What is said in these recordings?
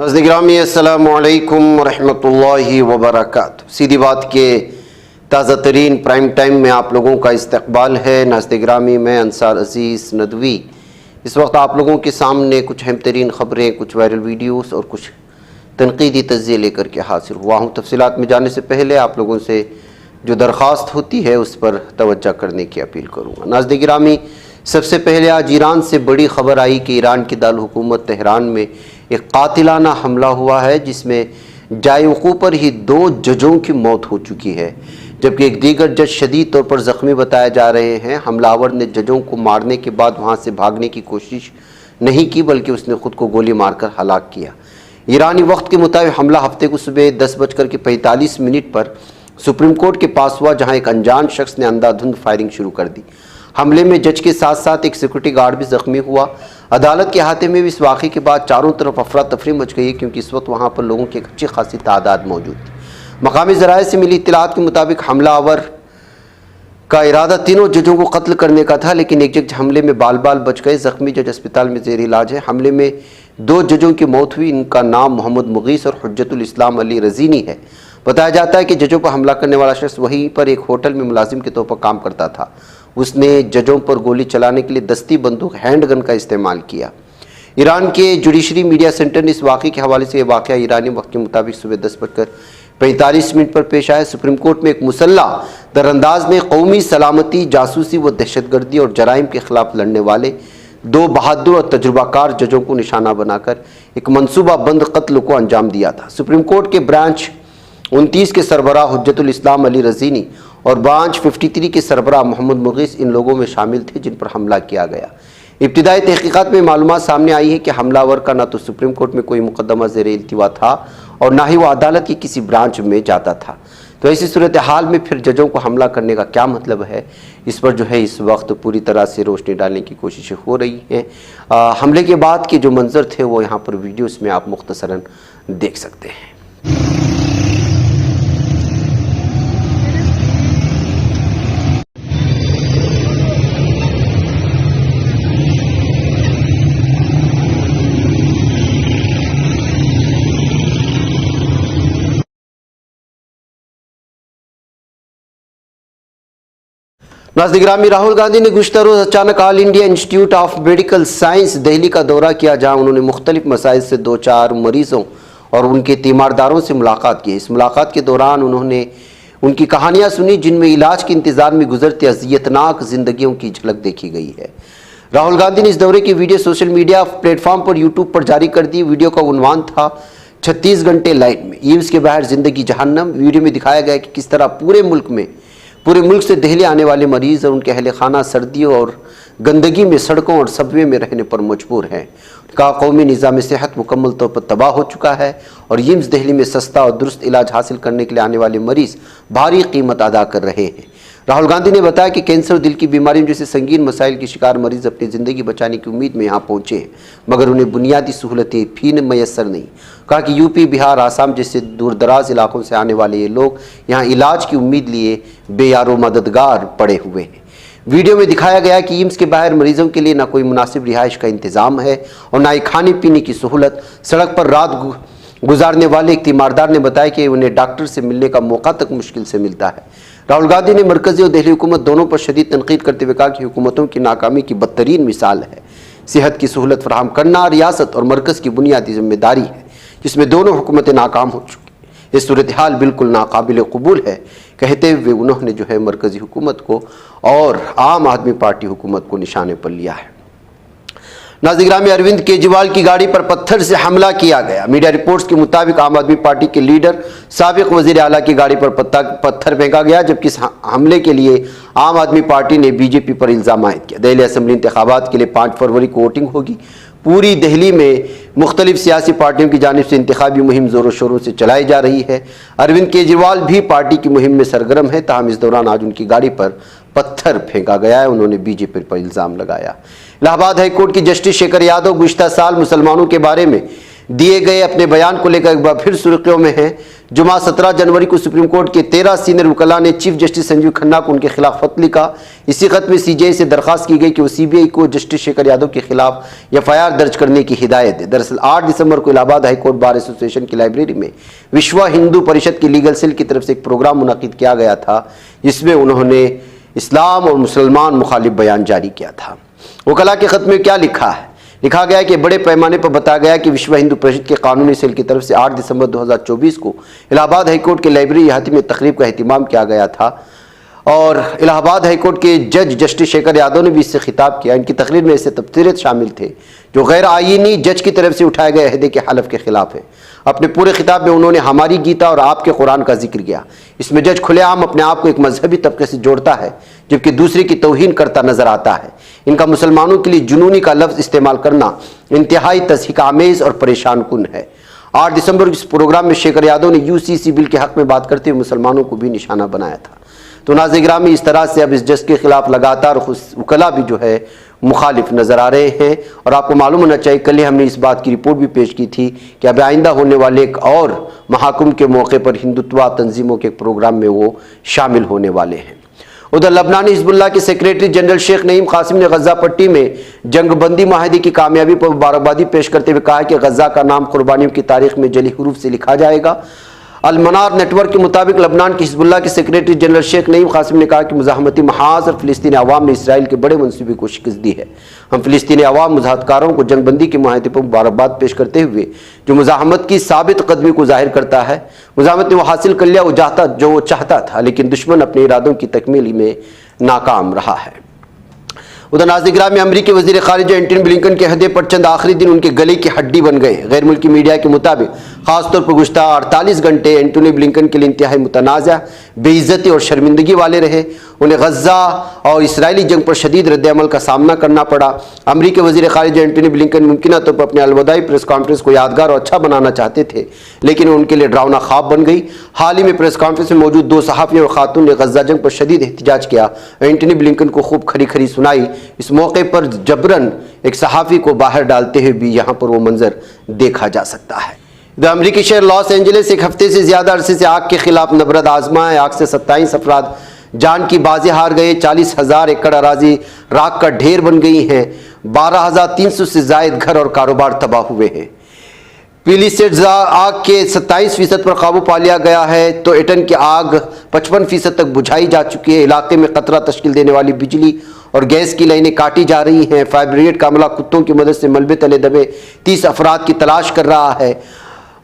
नाज़रीन गिरामी अस्सलामु अलैकुम रहमतुल्लाहि व बरकातुहू। सीधी बात के ताज़ा तरीन प्राइम टाइम में आप लोगों का इस्तकबाल है। नाज़रीन गिरामी, मैं अंसार अजीज़ नदवी इस वक्त आप लोगों के सामने कुछ अहम तरीन ख़बरें, कुछ वायरल वीडियोस और कुछ तनकीदी तज़्ज़िये लेकर के हासिल हुआ हूँ। तफसीलात में जाने से पहले आप लोगों से जो दरख्वास्त होती है उस पर तवज्जो करने की अपील करूँगा। नाज़रीन गिरामी, सबसे पहले आज ईरान से बड़ी खबर आई कि ईरान की दारुल हुकूमत तेहरान में एक कातिलाना हमला हुआ है, जिसमें जाए वक़ूअ पर ही 2 जजों की मौत हो चुकी है, जबकि एक दीगर जज शदीद तौर पर ज़ख्मी बताए जा रहे हैं। हमलावर ने जजों को मारने के बाद वहाँ से भागने की कोशिश नहीं की, बल्कि उसने ख़ुद को गोली मारकर हलाक किया। ईरानी वक्त के मुताबिक हमला हफ्ते को सुबह 10:45 पर सुप्रीम कोर्ट के पास हुआ, जहाँ एक अनजान शख्स ने अंधाधुंध फायरिंग शुरू कर दी। हमले में जज के साथ साथ एक सिक्योरिटी गार्ड भी ज़ख्मी हुआ। अदालत के अहाते में भी इस वाक़े के बाद चारों तरफ अफरा तफरी मच गई, क्योंकि इस वक्त वहाँ पर लोगों की एक अच्छी खासी तादाद मौजूद थी। मकामी ज़राए से मिली इत्तलात के मुताबिक हमलावर का इरादा तीनों जजों को कत्ल करने का था, लेकिन एक जज हमले में बाल बाल बच गए। ज़ख्मी जज अस्पताल में ज़ेर इलाज है। हमले में 2 जजों की मौत हुई। इनका नाम मोहम्मद मुगीस और हुज्जतुल इस्लाम अली रज़ीनी है। बताया जाता है कि जजों पर हमला करने वाला शख्स वहीं पर एक होटल में मुलाजिम के तौर पर काम करता था। उसने जजों पर गोली चलाने के लिए दस्ती बंदूक हैंड गन का इस्तेमाल किया। ईरान के जुडिशरी मीडिया सेंटर ने इस वाक़े के हवाले से यह वाक़या ईरानी वक्त के मुताबिक सुबह 10:45 पर पेश आया। सुप्रीम कोर्ट में एक मुसल्लह दरअंदाज ने कौमी सलामती, जासूसी व दहशतगर्दी और जराइम के खिलाफ लड़ने वाले 2 बहादुर और तजुर्बाकार जजों को निशाना बनाकर एक मनसूबा बंद कत्ल को अंजाम दिया था। सुप्रीम कोर्ट के ब्रांच 29 के सरबराह हुज्जतुल इस्लाम अली रज़ीनी और ब्रांच 53 के सरबराह मोहम्मद मुगीस इन लोगों में शामिल थे जिन पर हमला किया गया। इब्तिदाई तहकीकात में मालूमात सामने आई है कि हमलावर का न तो सुप्रीम कोर्ट में कोई मुकदमा ज़ेर इल्तिवा था और ना ही वो अदालत की किसी ब्रांच में जाता था। तो ऐसी सूरत हाल में फिर जजों को हमला करने का क्या मतलब है, इस पर जो है इस वक्त पूरी तरह से रोशनी डालने की कोशिशें हो रही हैं। हमले के बाद के जो मंजर थे वो यहाँ पर वीडियोस में आप मुख्तसरन देख सकते हैं। नाज़रीन गिरामी, राहुल गांधी ने गुज़िश्ता रोज़ अचानक all India institute of medical science Delhi का दौरा किया, जहां उन्होंने मुख्तलिफ मसाइल से 2-4 मरीज़ों और उनके तीमारदारों से मुलाकात की। इस मुलाकात के दौरान उन्होंने उनकी कहानियां सुनी, जिनमें इलाज के इंतज़ार में गुजरती अज़ियतनाक ज़िंदगियों की झलक देखी गई है। राहुल गांधी ने इस दौरे की वीडियो सोशल मीडिया प्लेटफॉर्म पर यूट्यूब पर जारी कर दी। वीडियो का उन्वान था 36 घंटे लाइन में, एम्स के बाहर ज़िंदगी जहन्नम। वीडियो में दिखाया गया कि किस तरह पूरे मुल्क से दिल्ली आने वाले मरीज़ और उनके अहल खाना सर्दियों और गंदगी में सड़कों और सबवे में रहने पर मजबूर हैं। का कौमी निज़ाम सेहत मुकम्मल तौर पर तबाह हो चुका है और एम्स दिल्ली में सस्ता और दुरुस्त इलाज हासिल करने के लिए आने वाले मरीज़ भारी कीमत अदा कर रहे हैं। राहुल गांधी ने बताया कि कैंसर, दिल की बीमारियों जैसे संगीन मसाइल के शिकार मरीज़ अपनी ज़िंदगी बचाने की उम्मीद में यहाँ पहुँचे हैं, मगर उन्हें बुनियादी सहूलतें भी मैसर नहीं। कहा कि यूपी, बिहार, आसाम जैसे दूर दराज इलाकों से आने वाले ये लोग यहाँ इलाज की उम्मीद लिए बेयारो मददगार पड़े हुए हैं। वीडियो में दिखाया गया कि एम्स के बाहर मरीजों के लिए ना कोई मुनासिब रिहाइश का इंतज़ाम है और ना ही खाने पीने की सहूलत। सड़क पर रात गुजारने वाले एक तीमारदार ने बताया कि उन्हें डॉक्टर से मिलने का मौका तक मुश्किल से मिलता है। राहुल गांधी ने मरकज़ी और दिल्ली हुकूमत दोनों पर शदीद तनकीद करते हुए कहा कि हुकूमतों की नाकामी की बदतरीन मिसाल है। सेहत की सहूलत फराहम करना रियासत और मरकज़ की बुनियादी जिम्मेदारी है, जिसमें दोनों हुकूमतें नाकाम हो चुकी। ये सूरत हाल बिल्कुल नाकाबिल कबूल है, कहते हुए उन्होंने जो है मरकज़ी हुकूमत को और आम आदमी पार्टी हुकूमत को निशाने पर लिया है। नाज़रीन गिरामी, अरविंद केजरीवाल की गाड़ी पर पत्थर से हमला किया गया। मीडिया रिपोर्ट्स के मुताबिक आम आदमी पार्टी के लीडर साबिक वज़ीर आला की गाड़ी पर पत्थर फेंका गया, जबकि इस हमले के लिए आम आदमी पार्टी ने बीजेपी पर इल्ज़ाम आयद किया। दिल्ली असेंबली इंतखाबात के लिए 5 फरवरी को वोटिंग होगी। पूरी दिल्ली में मुख्तलिफ सियासी पार्टियों की जानिब से इंतखाबी मुहिम ज़ोरों शोरों से चलाई जा रही है। अरविंद केजरीवाल भी पार्टी की मुहिम में सरगर्म है, ताहम इस दौरान आज उनकी गाड़ी पर पत्थर फेंका गया है। उन्होंने बीजेपी पर इल्ज़ाम लगाया। इलाहाबाद हाई कोर्ट की जस्टिस शेखर यादव गुज़िश्ता साल मुसलमानों के बारे में दिए गए अपने बयान को लेकर एक बार फिर सुर्खियों में हैं। जुमा 17 जनवरी को सुप्रीम कोर्ट के 13 सीनियर वकला ने चीफ जस्टिस संजीव खन्ना को उनके खिलाफ खत लिखा। इसी खत में सीजेआई से दरखास्त की गई कि वो सीबीआई को जस्टिस शेखर यादव के खिलाफ एफआईआर दर्ज करने की हिदायत दे। दरअसल 8 दिसंबर को इलाहाबाद हाईकोर्ट बार एसोसिएशन की लाइब्रेरी में विश्व हिंदू परिषद की लीगल सेल की तरफ से एक प्रोग्राम मुनाकिद किया गया था, जिसमें उन्होंने इस्लाम और मुसलमान मुखालिफ बयान जारी किया था। वकला के खत में क्या लिखा है? लिखा गया है कि बड़े पैमाने पर बताया गया कि विश्व हिंदू परिषद के कानूनी सेल की तरफ से 8 दिसंबर 2024 को इलाहाबाद हाईकोर्ट के लाइब्रेरी इहाते में तकरीब का एहतिमाम किया गया था और इलाहाबाद हाईकोर्ट के जज जस्टिस शेखर यादव ने भी इससे खिताब किया। इनकी तकरीर में ऐसे तबसरे शामिल थे जो गैर आईनी जज की तरफ से उठाए गए अहदे के हलफ के खिलाफ है। अपने पूरे खिताब में उन्होंने हमारी गीता और आपके कुरान का जिक्र किया। इसमें जज खुलेआम अपने आप को एक मजहबी तबके से जोड़ता है जबकि दूसरे की तौहीन करता नजर आता है। इनका मुसलमानों के लिए जुनूनी का लफ्ज़ इस्तेमाल करना इंतहाई तस्हीक-आमेज़ और परेशान कुन है। 8 दिसंबर इस प्रोग्राम में शेखर यादव ने यूसीसी बिल के हक में बात करते हुए मुसलमानों को भी निशाना बनाया था। तो नाज़रीन गिरामी, इस तरह से अब इस जज के खिलाफ लगातार वकला भी जो है मुखालिफ नज़र आ रहे हैं। और आपको मालूम होना चाहिए, कल ही हमने इस बात की रिपोर्ट भी पेश की थी कि अब आइंदा होने वाले एक और महाकुम के मौके पर हिंदुत्व तंजीमों के प्रोग्राम में वो शामिल होने वाले हैं। उधर लबनानी हिजबुल्लाह के सेक्रेटरी जनरल शेख नईम कासिम ने गजा पट्टी में जंगबंदी माहदे की कामयाबी पर मुबारकबादी पेश करते हुए कहा कि गजा का नाम कुर्बानियों की तारीख में जली हरूफ से लिखा जाएगा। अल-मनार नेटवर्क के मुताबिक लबनान के हिजबुल्लाह के सेक्रेटरी जनरल शेख नईम कासिम ने कहा कि मुज़ाहमती महाज और फ़िलिस्तीनी अवाम ने इसराइल के बड़े मंसूबे को शिकस्त दी है। हम फ़िलिस्तीनी अवाम मुजाहदकारों को जंगबंदी के माहदे पर मुबारकबाद पेश करते हुए जो मुज़ाहमत की साबित कदमी को जाहिर करता है। मुज़ाहमत ने वो हासिल कर लिया जो वो चाहता था, लेकिन दुश्मन अपने इरादों की तकमीली में नाकाम रहा है। उधर नाज़रीन गिरामी, अमरीकी वज़ीर ख़ारिजा एंटनी ब्लिंकन के अहदे पर चंद आखिरी दिन उनके गले की हड्डी बन गए। गैर मुल्की मीडिया के मुताबिक ख़ासतौर पर गुज़श्ता 48 घंटे एंटनी ब्लिंकन के लिए इंतहाई मुतनाज़ा, बेइज्जती और शर्मिंदगी वाले रहे। उन्हें गज़ा और इसराइली जंग पर शदीद रद्द-ए-अमल का सामना करना पड़ा। अमरीकी वज़ीर ख़ारिजा एंटनी ब्लिंकन मुमकिन तौर पर अपने अलविदाई प्रेस कॉन्फ्रेंस को यादगार और अच्छा बनाना चाहते थे, लेकिन उनके लिए डरावना ख्वाब बन गई। हाल ही में प्रेस कॉन्फ्रेंस में मौजूद 2 सहाफ़ियों और खातून ने गज़ा जंग पर शदीद एहतजाज किया। एंटनी ब्लिंकन को खूब खरी खरी सुनाई। इस मौके पर जबरन एक सहाफ़ी को बाहर डालते हुए भी यहाँ पर वो मंजर देखा जा सकता है। अमरीकी शहर लॉस एंजलिस एक हफ्ते से ज़्यादा अरसे से आग के खिलाफ नबरद आजमा है। आग से 27 अफराद जान की बाजी हार गए। 40,000 एकड़ अराजी राख का ढेर बन गई हैं। 12,300 से ज़ायद घर और कारोबार तबाह हुए हैं। पिलिसेट आग के 27% पर काबू पा लिया गया है तो एटन की आग 55% तक बुझाई जा चुकी है। इलाके में खतरा तश्कील देने वाली बिजली और गैस की लाइनें काटी जा रही हैं। फायर ब्रिगेड का अमला कुत्तों की मदद से मलबे तले दबे 30 अफराद की तलाश कर रहा है।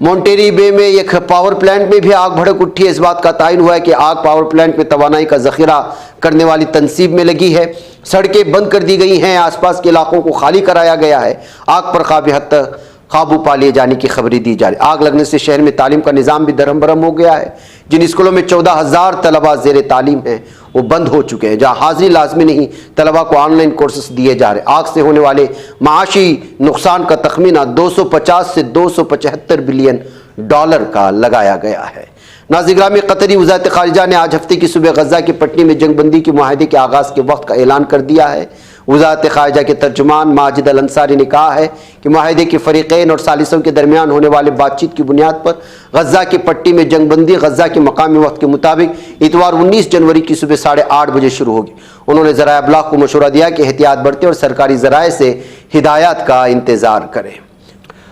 मोंटेरी बे में एक पावर प्लांट में भी आग भड़क उठी है। इस बात का तायन हुआ है कि आग पावर प्लांट में तवानाई का जखीरा करने वाली तनसीब में लगी है। सड़कें बंद कर दी गई हैं। आसपास के इलाकों को खाली कराया गया है। आग पर काफ़ी हद तक काबू पा लिए जाने की खबरें दी जा रही। आग लगने से शहर में तालीम का निज़ाम भी दरहम बरहम हो गया है। जिन स्कूलों में 14,000 तलबा ज़ेर तालीम हैं वो बंद हो चुके हैं। जहाँ हाजिरी लाजमी नहीं, तलबा को ऑनलाइन कोर्सेस दिए जा रहे। आग से होने वाले माशी नुकसान का तखमीना 250 से 275 बिलियन डॉलर का लगाया गया है। नाज़रीन गिरामी, कतरी वज़ारत ख़ारिजा ने आज हफ्ते की सुबह गज़ा की पट्टी में जंगबंदी के मुआहदे के आगाज़ के वक्त का ऐलान कर दिया है। वज़ारत ख़ारिजा के तर्जुमान माजिद अल अंसारी ने कहा है कि मुआहदे के फ़रीक़ैन और सालिसों के दरमियान होने वाले बातचीत की बुनियाद पर गज़ा की पट्टी में जंगबंदी गज़ा के मकामी वक्त के मुताबिक इतवार 19 जनवरी की सुबह 8:30 बजे शुरू होगी। उन्होंने ज़राए अबलाग को मशवरा दिया कि एहतियात बरतें और सरकारी ज़राए से हिदायत का इंतज़ार करें।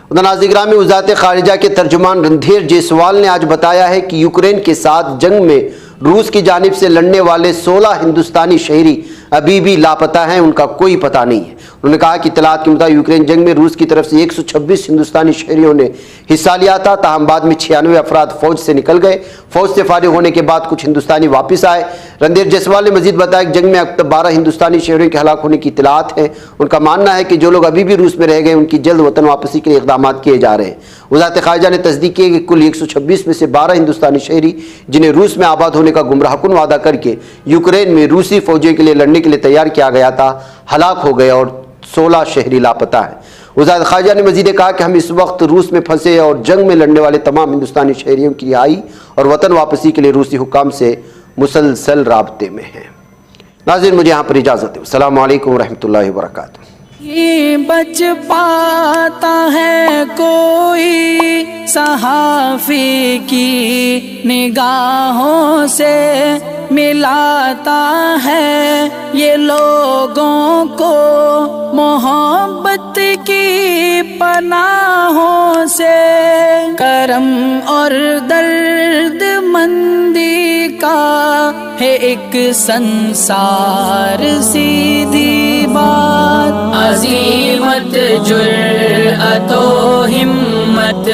उधर नाज़रीन गिरामी, वज़ारत ख़ारिजा के तर्जुमान रणधीर जायसवाल ने आज बताया है कि यूक्रेन के साथ जंग में रूस की जानिब से लड़ने वाले 16 हिंदुस्तानी शहरी अभी भी लापता हैं, उनका कोई पता नहीं है। उन्होंने कहा कि इत्तलात के मुताबिक यूक्रेन जंग में रूस की तरफ से 126 हिंदुस्तानी शहरियों ने हिस्सा लिया था। ताहम बाद में 96 अफराद फौज से निकल गए। फौज से फारिग होने के बाद कुछ हिंदुस्तानी वापस आए। रणधीर जायसवाल ने मजीद बताया कि जंग में अब तक 12 हिंदुस्तानी शहरियों के हलाक होने की इत्तलात है। उनका मानना है कि जो लोग अभी भी रूस में रह गए उनकी जल्द वतन वापसी के लिए इक़दाम किए जा रहे हैं। वज़ारत ख़ारिजा ने तस्दीक की कि कुल 126 में से 12 हिंदुस्तानी शहरी जिन्हें रूस में आबाद होने का गुमराहकुन वादा करके यूक्रेन में रूसी फौजियों के लिए लड़ने के लिए तैयार किया गया था, हलाक हो गए और 16 शहरी लापता हैं। वज़ारत ख़ारिजा ने मज़ीद कहा कि हम इस वक्त रूस में फंसे और जंग में लड़ने वाले तमाम हिंदुस्तानी शहरियों की रिहाई और वतन वापसी के लिए रूसी हुकाम से मुसलसल राब्ते में हैं। नाज़रीन, मुझे यहाँ पर इजाज़त है। अस्सलामु अलैकुम व रहमतुल्लाहि व बरकातुहू। بچ پاتا ہے کوئی صحافی کی نگاہوں سے ملاتا ہے یہ لوگوں کو محبت کی پناہوں سے، کرم اور درد مندی کا ہے ایک سنسار سیدھی بات، عزیمت جرأت و ہمت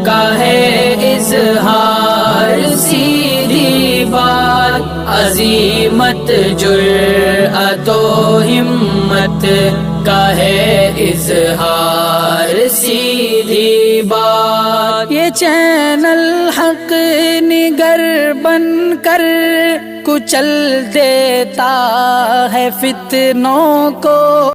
کا ہے اظہار سیدھی بات، عزیمت جرأت و ہمت کا ہے اظہار سیدھی بات۔ یہ چینل حق نگر بن کر کچل دیتا ہے فتنوں کو،